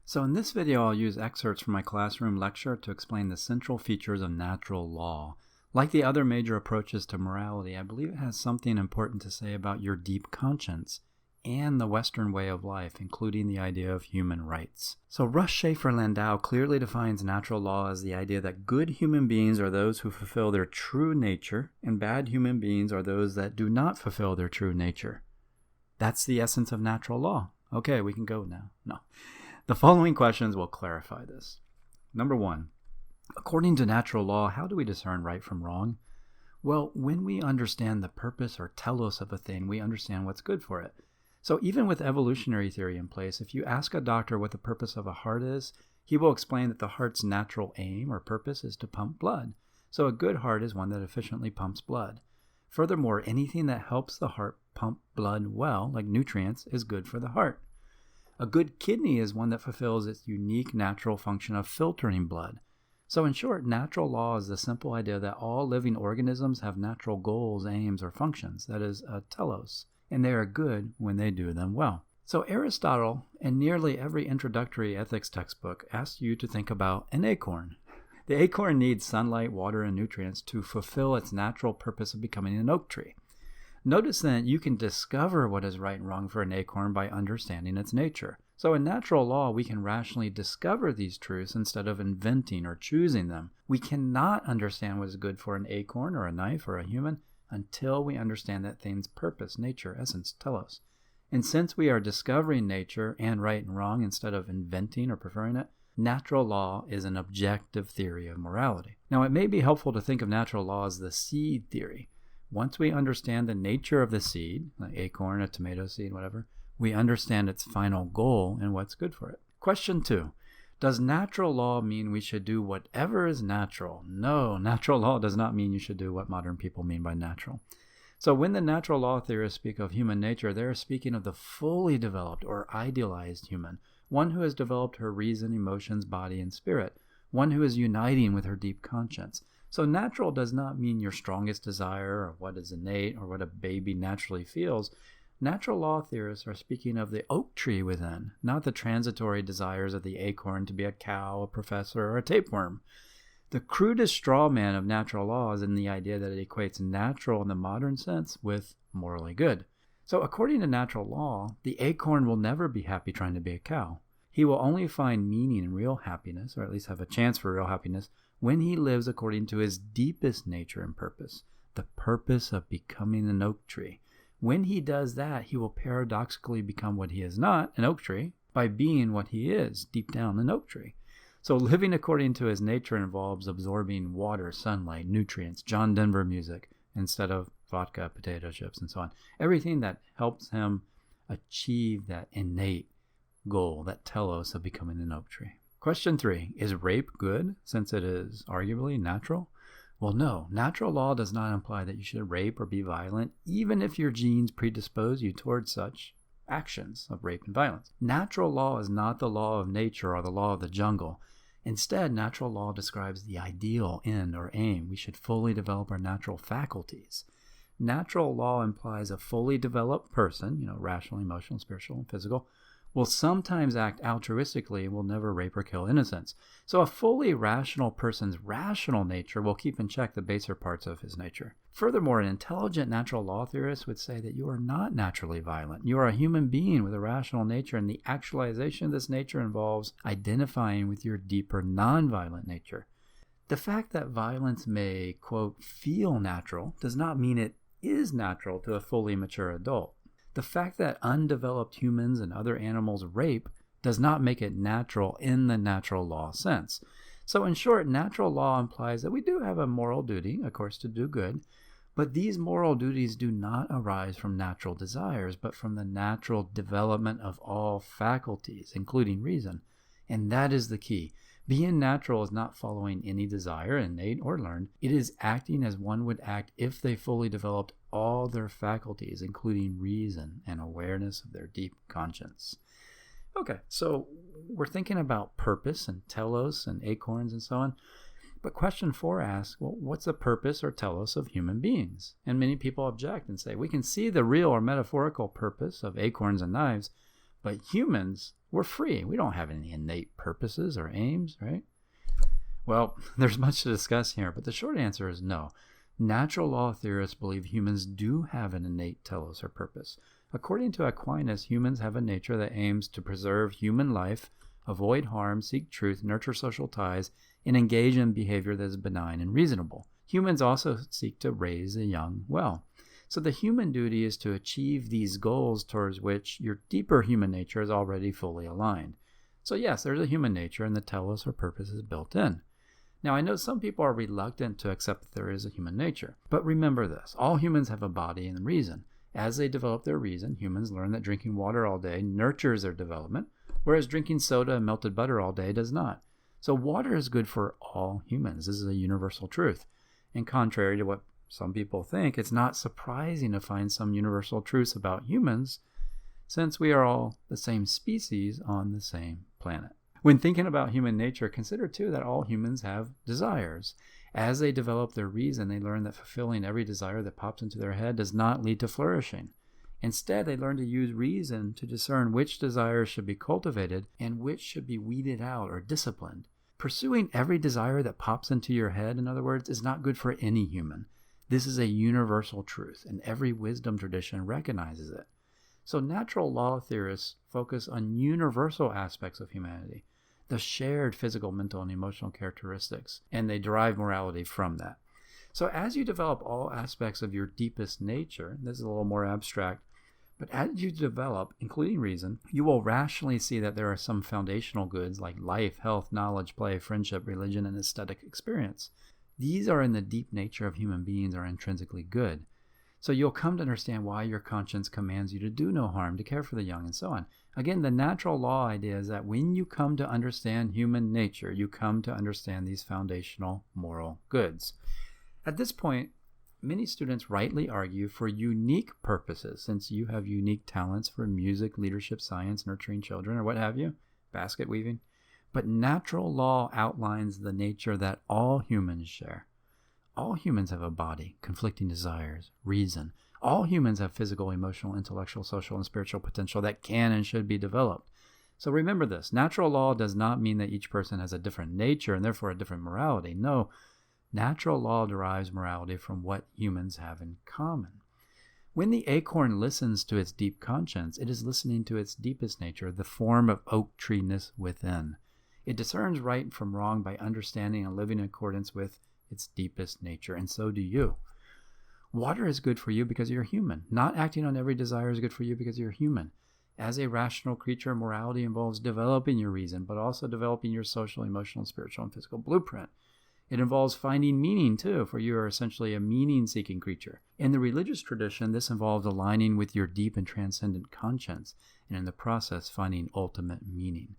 So in this video, I'll use excerpts from my classroom lecture to explain the central features of natural law. Like the other major approaches to morality, I believe it has something important to say about your deep conscience and the Western way of life, including the idea of human rights. So Russ Schaefer Landau clearly defines natural law as the idea that good human beings are those who fulfill their true nature, and bad human beings are those that do not fulfill their true nature. That's the essence of natural law. Okay, we can go now. No. The following questions will clarify this. Number 1. According to natural law, how do we discern right from wrong? Well, when we understand the purpose or telos of a thing, we understand what's good for it. So even with evolutionary theory in place, if you ask a doctor what the purpose of a heart is, he will explain that the heart's natural aim or purpose is to pump blood. So a good heart is one that efficiently pumps blood. Furthermore, anything that helps the heart pump blood well, like nutrients, is good for the heart. A good kidney is one that fulfills its unique natural function of filtering blood. So in short, natural law is the simple idea that all living organisms have natural goals, aims, or functions, that is, a telos, and they are good when they do them well. So Aristotle and nearly every introductory ethics textbook asks you to think about an acorn. The acorn needs sunlight, water, and nutrients to fulfill its natural purpose of becoming an oak tree. Notice then you can discover what is right and wrong for an acorn by understanding its nature. So in natural law, we can rationally discover these truths instead of inventing or choosing them. We cannot understand what is good for an acorn or a knife or a human until we understand that thing's purpose, nature, essence, telos. And since we are discovering nature and right and wrong instead of inventing or preferring it, natural law is an objective theory of morality. Now, it may be helpful to think of natural law as the seed theory. Once we understand the nature of the seed, like acorn, a tomato seed, whatever, we understand its final goal and what's good for it. Question 2. Does natural law mean we should do whatever is natural? No, natural law does not mean you should do what modern people mean by natural. So when the natural law theorists speak of human nature, they are speaking of the fully developed or idealized human, one who has developed her reason, emotions, body, and spirit, one who is uniting with her deep conscience. So natural does not mean your strongest desire or what is innate or what a baby naturally feels. Natural law theorists are speaking of the oak tree within, not the transitory desires of the acorn to be a cow, a professor, or a tapeworm. The crudest straw man of natural law is in the idea that it equates natural in the modern sense with morally good. So according to natural law, the acorn will never be happy trying to be a cow. He will only find meaning and real happiness, or at least have a chance for real happiness, when he lives according to his deepest nature and purpose, the purpose of becoming an oak tree. When he does that, he will paradoxically become what he is not, an oak tree, by being what he is, deep down, an oak tree. So living according to his nature involves absorbing water, sunlight, nutrients, John Denver music, instead of vodka, potato chips, and so on. Everything that helps him achieve that innate goal, that telos of becoming an oak tree. Question 3. Is rape good, since it is arguably natural? Well, no. Natural law does not imply that you should rape or be violent, even if your genes predispose you towards such actions of rape and violence. Natural law is not the law of nature or the law of the jungle. Instead, natural law describes the ideal end or aim. We should fully develop our natural faculties. Natural law implies a fully developed person, rational, emotional, spiritual, and physical, will sometimes act altruistically and will never rape or kill innocents. So a fully rational person's rational nature will keep in check the baser parts of his nature. Furthermore, an intelligent natural law theorist would say that you are not naturally violent. You are a human being with a rational nature, and the actualization of this nature involves identifying with your deeper nonviolent nature. The fact that violence may, quote, feel natural does not mean it is natural to a fully mature adult. The fact that undeveloped humans and other animals rape does not make it natural in the natural law sense. So in short, natural law implies that we do have a moral duty, of course, to do good, but these moral duties do not arise from natural desires, but from the natural development of all faculties, including reason. And that is the key. Being natural is not following any desire, innate or learned. It is acting as one would act if they fully developed all their faculties, including reason and awareness of their deep conscience. Okay, so we're thinking about purpose and telos and acorns and so on. But question 4 asks, well, what's the purpose or telos of human beings? And many people object and say, we can see the real or metaphorical purpose of acorns and knives, but humans We're free. We don't have any innate purposes or aims, right? Well, there's much to discuss here, but the short answer is no. Natural law theorists believe humans do have an innate telos or purpose. According to Aquinas, humans have a nature that aims to preserve human life, avoid harm, seek truth, nurture social ties, and engage in behavior that is benign and reasonable. Humans also seek to raise the young well. So the human duty is to achieve these goals towards which your deeper human nature is already fully aligned. So yes, there's a human nature, and the telos or purpose is built in. Now, I know some people are reluctant to accept that there is a human nature, but remember this: all humans have a body and reason. As they develop their reason, humans learn that drinking water all day nurtures their development, whereas drinking soda and melted butter all day does not. So water is good for all humans. This is a universal truth. And contrary to what some people think, it's not surprising to find some universal truths about humans, since we are all the same species on the same planet. When thinking about human nature, consider too that all humans have desires. As they develop their reason, they learn that fulfilling every desire that pops into their head does not lead to flourishing. Instead, they learn to use reason to discern which desires should be cultivated and which should be weeded out or disciplined. Pursuing every desire that pops into your head, in other words, is not good for any human. This is a universal truth, and every wisdom tradition recognizes it. So natural law theorists focus on universal aspects of humanity, the shared physical, mental, and emotional characteristics, and they derive morality from that. So as you develop all aspects of your deepest nature, this is a little more abstract, but as you develop, including reason, you will rationally see that there are some foundational goods like life, health, knowledge, play, friendship, religion, and aesthetic experience. These are in the deep nature of human beings, are intrinsically good. So you'll come to understand why your conscience commands you to do no harm, to care for the young, and so on. Again, the natural law idea is that when you come to understand human nature, you come to understand these foundational moral goods. At this point, many students rightly argue for unique purposes, since you have unique talents for music, leadership, science, nurturing children, or what have you, basket weaving. But natural law outlines the nature that all humans share. All humans have a body, conflicting desires, reason. All humans have physical, emotional, intellectual, social, and spiritual potential that can and should be developed. So remember this: natural law does not mean that each person has a different nature and therefore a different morality. No, natural law derives morality from what humans have in common. When the acorn listens to its deep conscience, it is listening to its deepest nature, the form of oak tree-ness within. It discerns right from wrong by understanding and living in accordance with its deepest nature, and so do you. Water is good for you because you're human. Not acting on every desire is good for you because you're human. As a rational creature, morality involves developing your reason, but also developing your social, emotional, spiritual, and physical blueprint. It involves finding meaning, too, for you are essentially a meaning-seeking creature. In the religious tradition, this involves aligning with your deep and transcendent conscience, and in the process, finding ultimate meaning.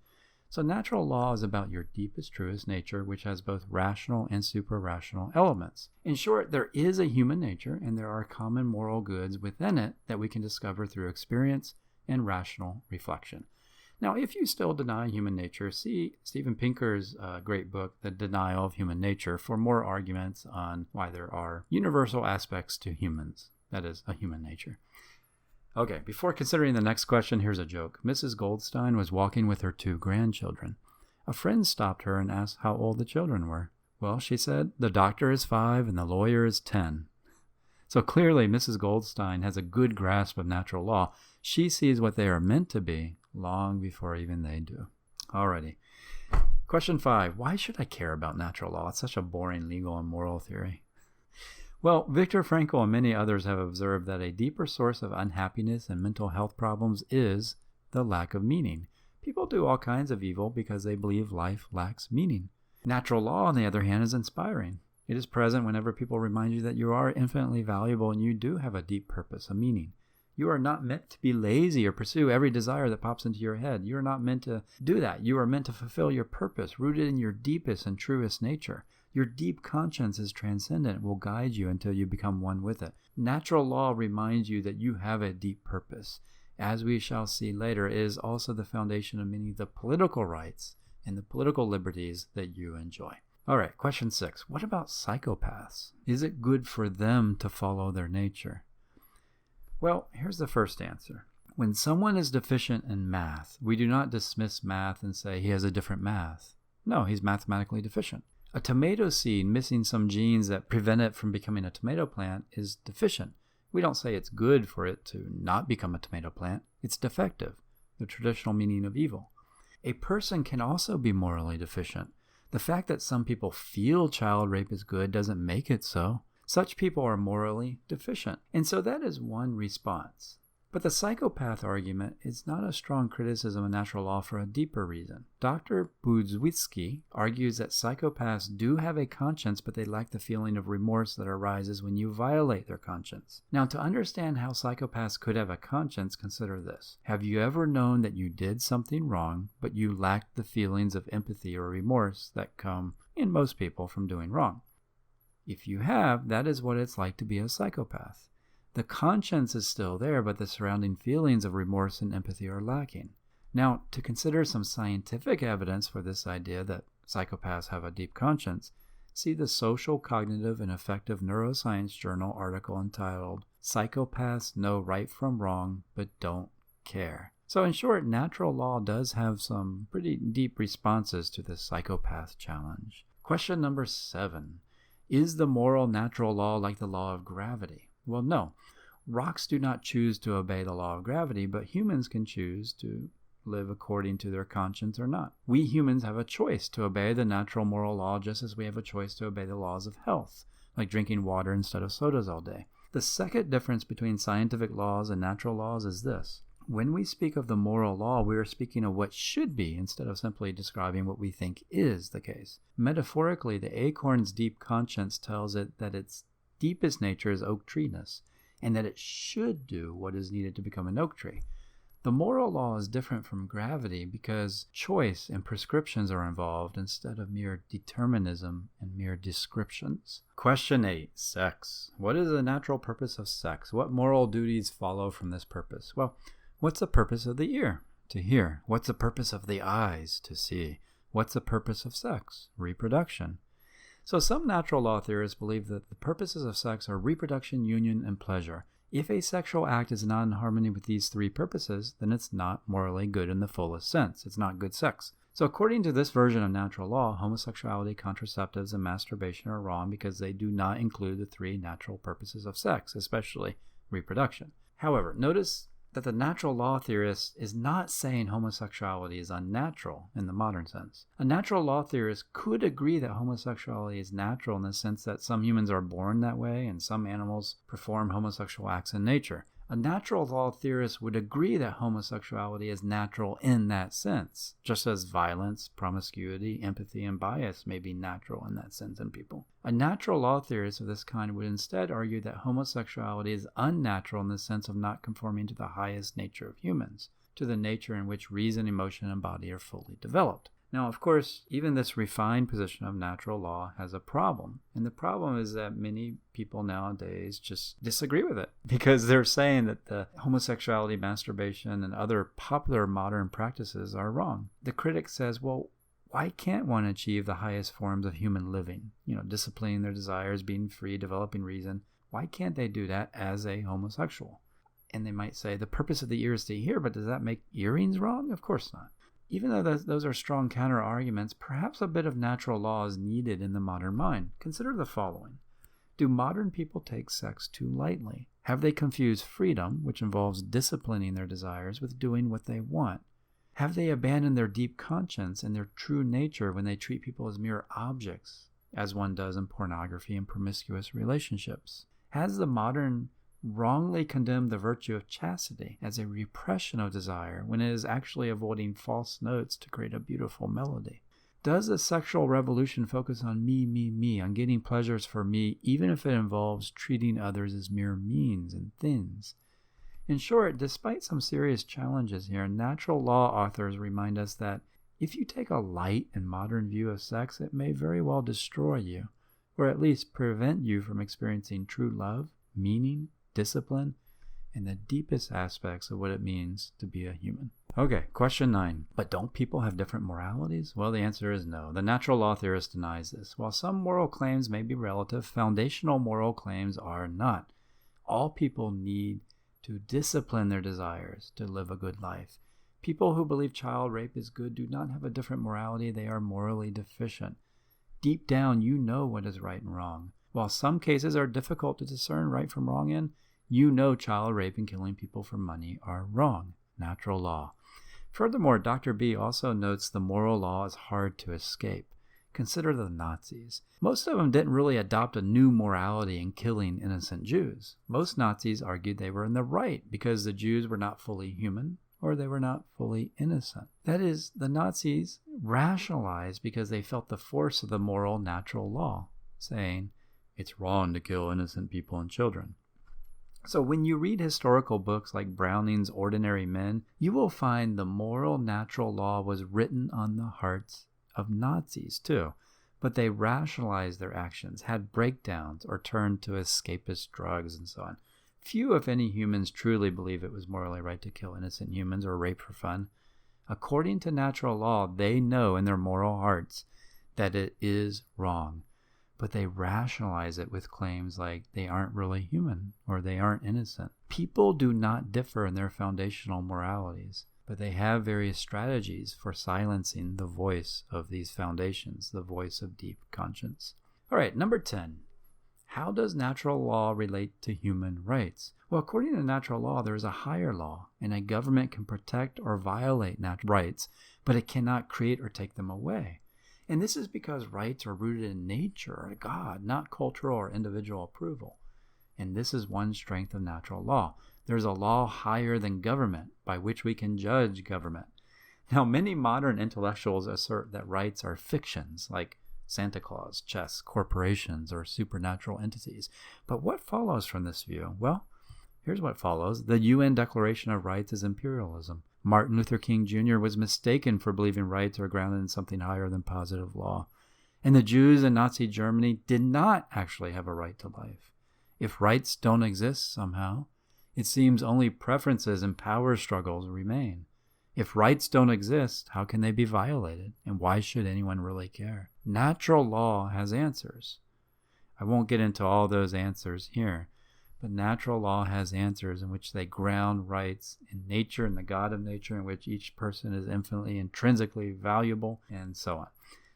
So natural law is about your deepest, truest nature, which has both rational and super-rational elements. In short, there is a human nature, and there are common moral goods within it that we can discover through experience and rational reflection. Now, if you still deny human nature, see Steven Pinker's great book, The Denial of Human Nature, for more arguments on why there are universal aspects to humans, that is, a human nature. Okay, before considering the next question, here's a joke. Mrs. Goldstein was walking with her 2 grandchildren. A friend stopped her and asked how old the children were. Well, she said, the doctor is 5 and the lawyer is 10. So clearly, Mrs. Goldstein has a good grasp of natural law. She sees what they are meant to be long before even they do. Alrighty. Question 5. Why should I care about natural law? It's such a boring legal and moral theory. Well, Viktor Frankl and many others have observed that a deeper source of unhappiness and mental health problems is the lack of meaning. People do all kinds of evil because they believe life lacks meaning. Natural law, on the other hand, is inspiring. It is present whenever people remind you that you are infinitely valuable and you do have a deep purpose, a meaning. You are not meant to be lazy or pursue every desire that pops into your head. You are not meant to do that. You are meant to fulfill your purpose, rooted in your deepest and truest nature. Your deep conscience is transcendent. It will guide you until you become one with it. Natural law reminds you that you have a deep purpose. As we shall see later, it is also the foundation of many of the political rights and the political liberties that you enjoy. All right, question 6. What about psychopaths? Is it good for them to follow their nature? Well, here's the first answer. When someone is deficient in math, we do not dismiss math and say he has a different math. No, he's mathematically deficient. A tomato seed missing some genes that prevent it from becoming a tomato plant is deficient. We don't say it's good for it to not become a tomato plant. It's defective, the traditional meaning of evil. A person can also be morally deficient. The fact that some people feel child rape is good doesn't make it so. Such people are morally deficient. And so that is one response. But the psychopath argument is not a strong criticism of natural law for a deeper reason. Dr. Budzwitsky argues that psychopaths do have a conscience, but they lack the feeling of remorse that arises when you violate their conscience. Now, to understand how psychopaths could have a conscience, consider this. Have you ever known that you did something wrong, but you lacked the feelings of empathy or remorse that come, in most people, from doing wrong? If you have, that is what it's like to be a psychopath. The conscience is still there, but the surrounding feelings of remorse and empathy are lacking. Now, to consider some scientific evidence for this idea that psychopaths have a deep conscience, see the Social, Cognitive, and Affective Neuroscience Journal article entitled, "Psychopaths Know Right from Wrong, but Don't Care." So in short, natural law does have some pretty deep responses to this psychopath challenge. Question number 7. Is the moral natural law like the law of gravity? Well, no. Rocks do not choose to obey the law of gravity, but humans can choose to live according to their conscience or not. We humans have a choice to obey the natural moral law just as we have a choice to obey the laws of health, like drinking water instead of sodas all day. The second difference between scientific laws and natural laws is this. When we speak of the moral law, we are speaking of what should be instead of simply describing what we think is the case. Metaphorically, the acorn's deep conscience tells it that its deepest nature is oak treeness, and that it should do what is needed to become an oak tree. The moral law is different from gravity because choice and prescriptions are involved instead of mere determinism and mere descriptions. Question 8. Sex. What is the natural purpose of sex? What moral duties follow from this purpose? Well, what's the purpose of the ear? To hear. What's the purpose of the eyes? To see. What's the purpose of sex? Reproduction. So some natural law theorists believe that the purposes of sex are reproduction, union, and pleasure. If a sexual act is not in harmony with these three purposes, then it's not morally good in the fullest sense. It's not good sex. So according to this version of natural law, homosexuality, contraceptives, and masturbation are wrong because they do not include the three natural purposes of sex, especially reproduction. However, notice that the natural law theorist is not saying homosexuality is unnatural in the modern sense. A natural law theorist could agree that homosexuality is natural in the sense that some humans are born that way and some animals perform homosexual acts in nature. A natural law theorist would agree that homosexuality is natural in that sense, just as violence, promiscuity, empathy, and bias may be natural in that sense in people. A natural law theorist of this kind would instead argue that homosexuality is unnatural in the sense of not conforming to the highest nature of humans, to the nature in which reason, emotion, and body are fully developed. Now, of course, even this refined position of natural law has a problem. And the problem is that many people nowadays just disagree with it because they're saying that the homosexuality, masturbation, and other popular modern practices are wrong. The critic says, well, why can't one achieve the highest forms of human living? Disciplining their desires, being free, developing reason. Why can't they do that as a homosexual? And they might say, the purpose of the ear is to hear, but does that make earrings wrong? Of course not. Even though those are strong counter-arguments, perhaps a bit of natural law is needed in the modern mind. Consider the following. Do modern people take sex too lightly? Have they confused freedom, which involves disciplining their desires, with doing what they want? Have they abandoned their deep conscience and their true nature when they treat people as mere objects, as one does in pornography and promiscuous relationships? Has the modern wrongly condemned the virtue of chastity as a repression of desire when it is actually avoiding false notes to create a beautiful melody? Does the sexual revolution focus on me, on getting pleasures for me, even if it involves treating others as mere means and things? In short, despite some serious challenges here, natural law authors remind us that if you take a light and modern view of sex, it may very well destroy you, or at least prevent you from experiencing true love, meaning, discipline, and the deepest aspects of what it means to be a human. Okay, question 9. But don't people have different moralities? Well, the answer is no. The natural law theorist denies this. While some moral claims may be relative, foundational moral claims are not. All people need to discipline their desires to live a good life. People who believe child rape is good do not have a different morality. They are morally deficient. Deep down, you know what is right and wrong. While some cases are difficult to discern right from wrong in, you know child rape and killing people for money are wrong. Natural law. Furthermore, Dr. B also notes the moral law is hard to escape. Consider the Nazis. Most of them didn't really adopt a new morality in killing innocent Jews. Most Nazis argued they were in the right because the Jews were not fully human or they were not fully innocent. That is, the Nazis rationalized because they felt the force of the moral natural law, saying, it's wrong to kill innocent people and children. So when you read historical books like Browning's Ordinary Men, you will find the moral natural law was written on the hearts of Nazis too, but they rationalized their actions, had breakdowns, or turned to escapist drugs and so on. Few, if any, humans truly believe it was morally right to kill innocent humans or rape for fun. According to natural law, they know in their moral hearts that it is wrong, but they rationalize it with claims like they aren't really human or they aren't innocent. People do not differ in their foundational moralities, but they have various strategies for silencing the voice of these foundations, the voice of deep conscience. All right, number 10. How does natural law relate to human rights? Well, according to natural law, there is a higher law, and a government can protect or violate natural rights, but it cannot create or take them away. And this is because rights are rooted in nature or God, not cultural or individual approval. And this is one strength of natural law. There's a law higher than government by which we can judge government. Now, many modern intellectuals assert that rights are fictions, like Santa Claus, chess, corporations, or supernatural entities. But what follows from this view? Well, here's what follows. The UN Declaration of Rights is imperialism. Martin Luther King Jr. was mistaken for believing rights are grounded in something higher than positive law. And the Jews in Nazi Germany did not actually have a right to life. If rights don't exist somehow, it seems only preferences and power struggles remain. If rights don't exist, how can they be violated? And why should anyone really care? Natural law has answers. I won't get into all those answers here, but natural law has answers in which they ground rights in nature and the God of nature, in which each person is infinitely intrinsically valuable, and so on.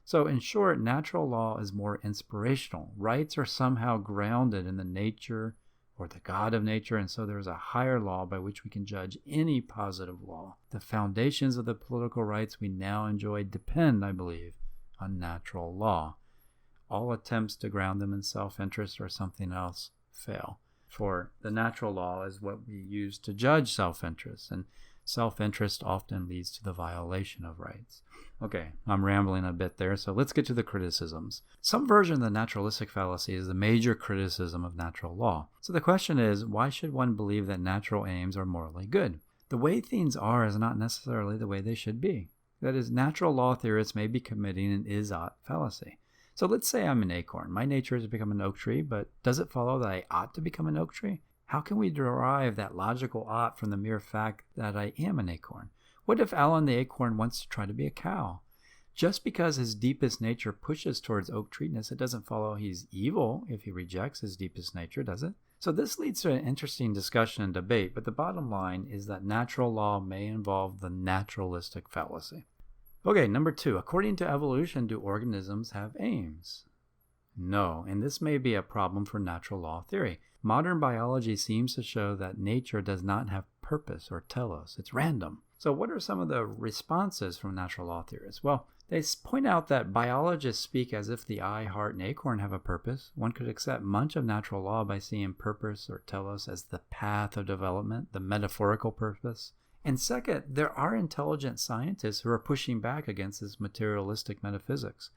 So in short, natural law is more inspirational. Rights are somehow grounded in the nature or the God of nature, and so there is a higher law by which we can judge any positive law. The foundations of the political rights we now enjoy depend, I believe, on natural law. All attempts to ground them in self-interest or something else fail. For the natural law is what we use to judge self-interest, and self-interest often leads to the violation of rights. Okay, I'm rambling a bit there, so let's get to the criticisms. Some version of the naturalistic fallacy is the major criticism of natural law. So the question is, why should one believe that natural aims are morally good? The way things are is not necessarily the way they should be. That is, natural law theorists may be committing an is-ought fallacy. So let's say I'm an acorn. My nature is to become an oak tree, but does it follow that I ought to become an oak tree? How can we derive that logical ought from the mere fact that I am an acorn? What if Alan the acorn wants to try to be a cow? Just because his deepest nature pushes towards oak treeness, it doesn't follow he's evil if he rejects his deepest nature, does it? So this leads to an interesting discussion and debate, but the bottom line is that natural law may involve the naturalistic fallacy. Okay, number 2. According to evolution, do organisms have aims? No, and this may be a problem for natural law theory. Modern biology seems to show that nature does not have purpose or telos. It's random. So what are some of the responses from natural law theorists? Well, they point out that biologists speak as if the eye, heart, and acorn have a purpose. One could accept much of natural law by seeing purpose or telos as the path of development, the metaphorical purpose. And second, there are intelligent scientists who are pushing back against this materialistic metaphysics.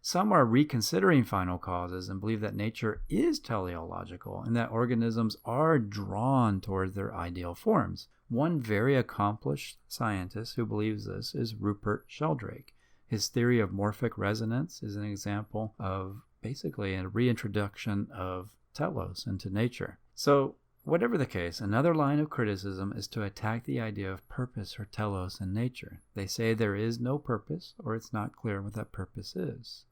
Some are reconsidering final causes and believe that nature is teleological and that organisms are drawn towards their ideal forms. One very accomplished scientist who believes this is Rupert Sheldrake. His theory of morphic resonance is an example of basically a reintroduction of telos into nature. So, whatever the case, another line of criticism is to attack the idea of purpose or telos in nature. They say there is no purpose, or it's not clear what that purpose is.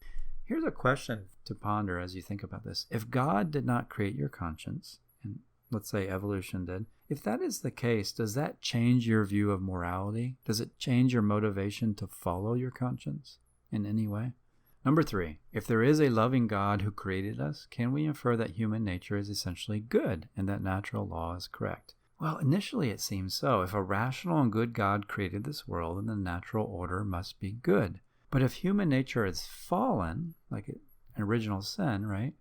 Here's a question to ponder as you think about this. If God did not create your conscience, and let's say evolution did, If that is the case, does that change your view of morality? Does it change your motivation to follow your conscience in any way? Number 3, if there is a loving God who created us, can we infer that human nature is essentially good and that natural law is correct? Well, initially it seems so. If a rational and good God created this world, then the natural order must be good. But if human nature is fallen, like an original sin, right,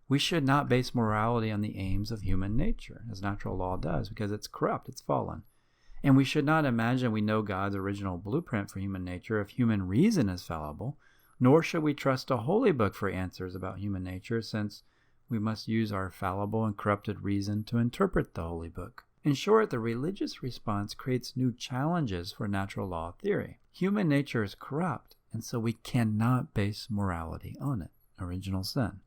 we should not base morality on the aims of human nature, as natural law does, because it's corrupt, it's fallen. And we should not imagine we know God's original blueprint for human nature if human reason is fallible, nor should we trust a holy book for answers about human nature, since we must use our fallible and corrupted reason to interpret the holy book. In short, the religious response creates new challenges for natural law theory. Human nature is corrupt, and so we cannot base morality on it, original sin.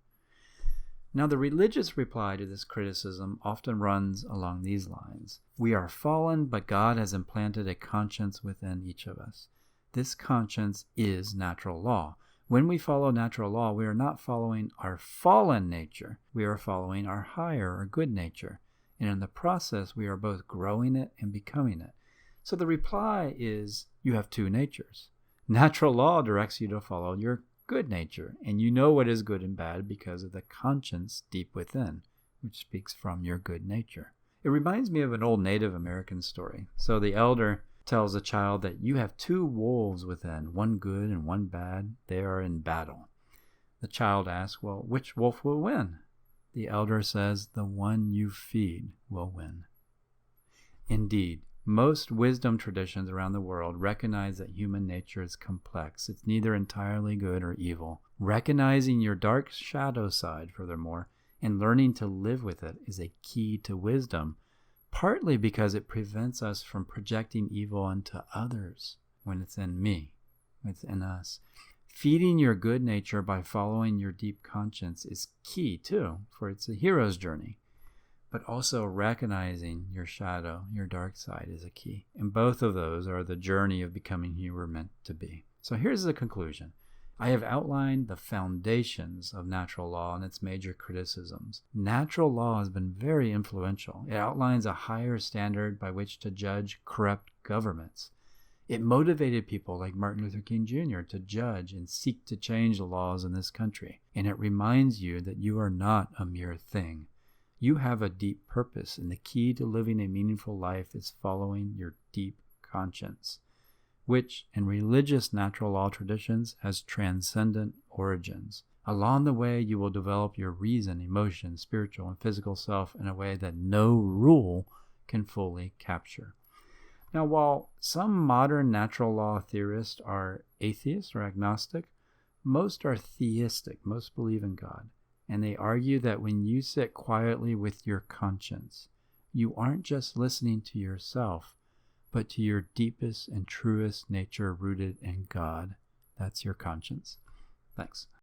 Now, the religious reply to this criticism often runs along these lines. We are fallen, but God has implanted a conscience within each of us. This conscience is natural law. When we follow natural law, we are not following our fallen nature. We are following our higher or good nature. And in the process, we are both growing it and becoming it. So the reply is, you have two natures. Natural law directs you to follow your good nature, and you know what is good and bad because of the conscience deep within, which speaks from your good nature. It reminds me of an old Native American story. So the elder tells the child that you have two wolves within, one good and one bad. They are in battle. The child asks, well, which wolf will win? The elder says, the one you feed will win. Indeed, most wisdom traditions around the world recognize that human nature is complex. It's neither entirely good or evil. Recognizing your dark shadow side, furthermore, and learning to live with it is a key to wisdom, partly because it prevents us from projecting evil onto others when it's in me, it's in us. Feeding your good nature by following your deep conscience is key, too, for it's a hero's journey. But also recognizing your shadow, your dark side, is a key. And both of those are the journey of becoming who you were meant to be. So here's the conclusion. I have outlined the foundations of natural law and its major criticisms. Natural law has been very influential. It outlines a higher standard by which to judge corrupt governments. It motivated people like Martin Luther King Jr. to judge and seek to change the laws in this country. And it reminds you that you are not a mere thing. You have a deep purpose, and the key to living a meaningful life is following your deep conscience, which, in religious natural law traditions, has transcendent origins. Along the way, you will develop your reason, emotion, spiritual, and physical self in a way that no rule can fully capture. Now, while some modern natural law theorists are atheists or agnostic, most are theistic. Most believe in God. And they argue that when you sit quietly with your conscience, you aren't just listening to yourself, but to your deepest and truest nature rooted in God. That's your conscience. Thanks.